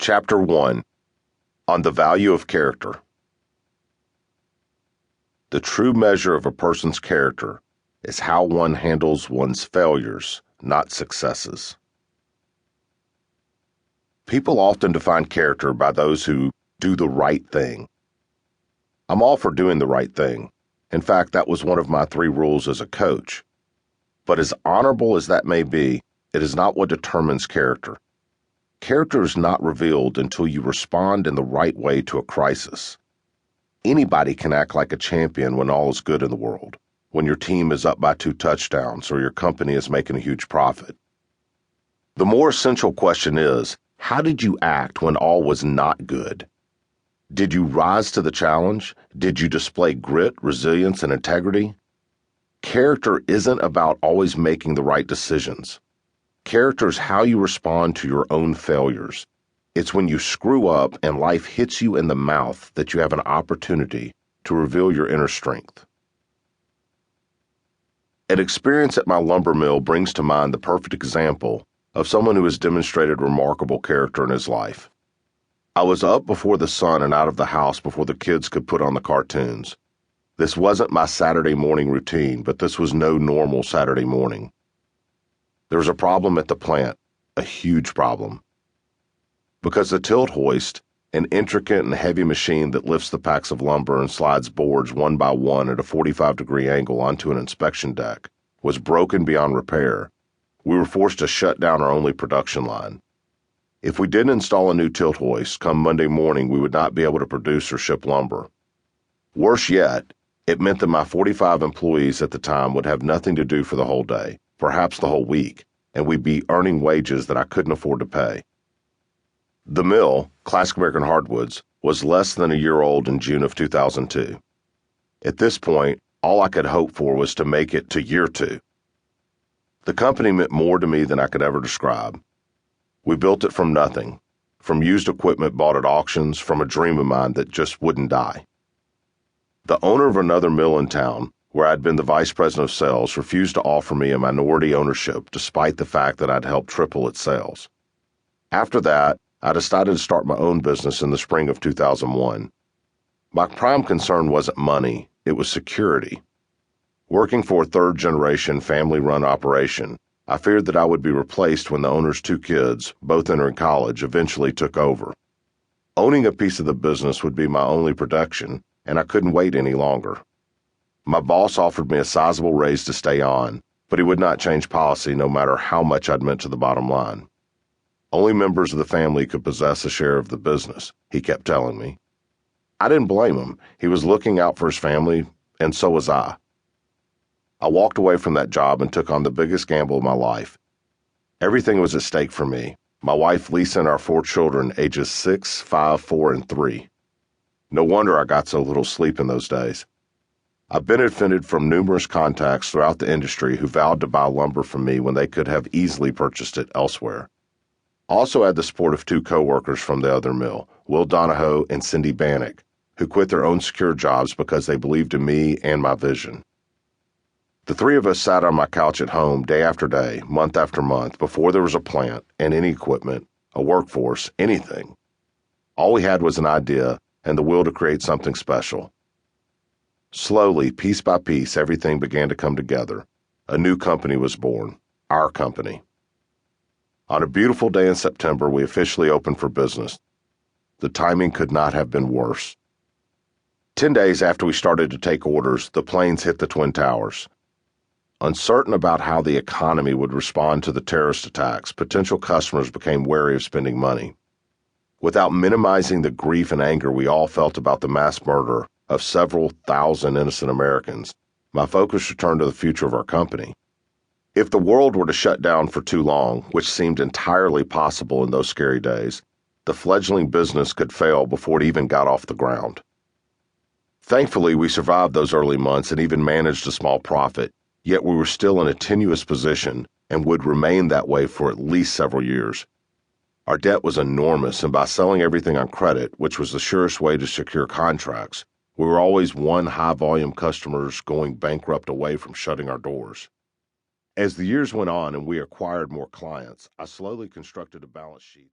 Chapter 1 On the Value of Character. The true measure of a person's character is how one handles one's failures, not successes. People often define character by those who do the right thing. I'm all for doing the right thing. In fact, that was one of my 3 rules as a coach. But as honorable as that may be, it is not what determines character. Character is not revealed until you respond in the right way to a crisis. Anybody can act like a champion when all is good in the world, when your team is up by 2 touchdowns or your company is making a huge profit. The more essential question is, how did you act when all was not good? Did you rise to the challenge? Did you display grit, resilience, and integrity? Character isn't about always making the right decisions. Character is how you respond to your own failures. It's when you screw up and life hits you in the mouth that you have an opportunity to reveal your inner strength. An experience at my lumber mill brings to mind the perfect example of someone who has demonstrated remarkable character in his life. I was up before the sun and out of the house before the kids could put on the cartoons. This wasn't my Saturday morning routine, but this was no normal Saturday morning. There was a problem at the plant, a huge problem. Because the tilt hoist, an intricate and heavy machine that lifts the packs of lumber and slides boards one by one at a 45-degree angle onto an inspection deck, was broken beyond repair, we were forced to shut down our only production line. If we didn't install a new tilt hoist, come Monday morning we would not be able to produce or ship lumber. Worse yet, it meant that my 45 employees at the time would have nothing to do for the whole day, perhaps the whole week, and we'd be earning wages that I couldn't afford to pay. The mill, Classic American Hardwoods, was less than a year old in June of 2002. At this point, all I could hope for was to make it to year 2. The company meant more to me than I could ever describe. We built it from nothing, from used equipment bought at auctions, from a dream of mine that just wouldn't die. The owner of another mill in town, where I'd been the vice president of sales, refused to offer me a minority ownership despite the fact that I'd helped triple its sales. After that, I decided to start my own business in the spring of 2001. My prime concern wasn't money, it was security. Working for a 3rd-generation family-run operation, I feared that I would be replaced when the owner's 2 kids, both entering college, eventually took over. Owning a piece of the business would be my only protection, and I couldn't wait any longer. My boss offered me a sizable raise to stay on, but he would not change policy no matter how much I'd meant to the bottom line. Only members of the family could possess a share of the business, he kept telling me. I didn't blame him. He was looking out for his family, and so was I. I walked away from that job and took on the biggest gamble of my life. Everything was at stake for me, my wife Lisa and our 4 children, ages 6, 5, 4, and 3. No wonder I got so little sleep in those days. I benefited from numerous contacts throughout the industry who vowed to buy lumber from me when they could have easily purchased it elsewhere. I also had the support of 2 co-workers from the other mill, Will Donahoe and Cindy Bannock, who quit their own secure jobs because they believed in me and my vision. The 3 of us sat on my couch at home day after day, month after month, before there was a plant and any equipment, a workforce, anything. All we had was an idea and the will to create something special. Slowly, piece by piece, everything began to come together. A new company was born, our company. On a beautiful day in September, we officially opened for business. The timing could not have been worse. 10 days after we started to take orders, the planes hit the Twin Towers. Uncertain about how the economy would respond to the terrorist attacks, potential customers became wary of spending money. Without minimizing the grief and anger we all felt about the mass murder of several thousand innocent Americans, my focus returned to the future of our company. If the world were to shut down for too long, which seemed entirely possible in those scary days, the fledgling business could fail before it even got off the ground. Thankfully, we survived those early months and even managed a small profit, yet we were still in a tenuous position and would remain that way for at least several years. Our debt was enormous, and by selling everything on credit, which was the surest way to secure contracts, we were always one high-volume customers going bankrupt away from shutting our doors. As the years went on and we acquired more clients, I slowly constructed a balance sheet.